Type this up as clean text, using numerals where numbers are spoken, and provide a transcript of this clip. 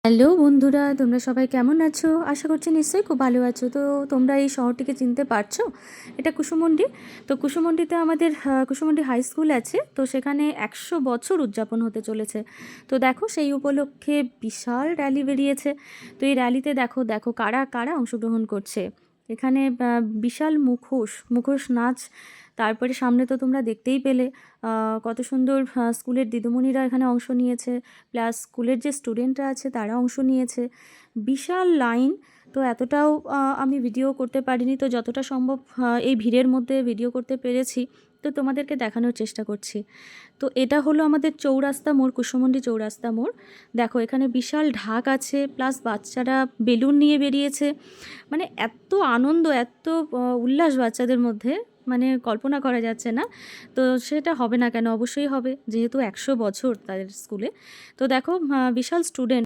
Hello বন্ধুরা, তোমরা সবাই কেমন আছো? আশা করছি নিশ্চয়ই খুব ভালো আছো। তো তোমরা এই শহরটিকে চিনতে পারছো? এটা কুসুমুন্ডি। তো কুসুমুন্ডিতে আমাদের কুসুমুন্ডি হাই স্কুল আছে। তো সেখানে 100 বছর উদযাপন হতে চলেছে। তো দেখো সেই উপলক্ষে বিশাল র্যালি বেরিয়েছে। তো এই র্যালিতে দেখো দেখো কারা কারা অংশগ্রহণ করছে। এখানে বিশাল মুখোশ নাচ। তারপরে সামনে তো তোমরা দেখতেই পেলে কত সুন্দর স্কুলের দিদিমণিরা এখানে অংশ নিয়েছে, প্লাস স্কুলের যে স্টুডেন্টরা আছে তারা অংশ নিয়েছে। বিশাল লাইন। তো এতটাও আমি ভিডিও করতে পারিনি, তো যতটা সম্ভব এই ভিড়ের মধ্যে ভিডিও করতে পেরেছি, তো তোমাদেরকে দেখানোর চেষ্টা করছি। তো এটা হলো আমাদের চৌরাস্তা মোড়, কুসুমুন্ডি চৌরাস্তা মোড়। দেখো এখানে বিশাল ঢাক আছে, প্লাস বাচ্চারা বেলুন নিয়ে বেরিয়েছে। মানে এত আনন্দ, এত উল্লাস বাচ্চাদের মধ্যে, মানে কল্পনা করা যাচ্ছে না। তো সেটা হবে না কেন, অবশ্যই হবে, যেহেতু 100 বছর তাদের স্কুলে। তো দেখো বিশাল স্টুডেন্ট।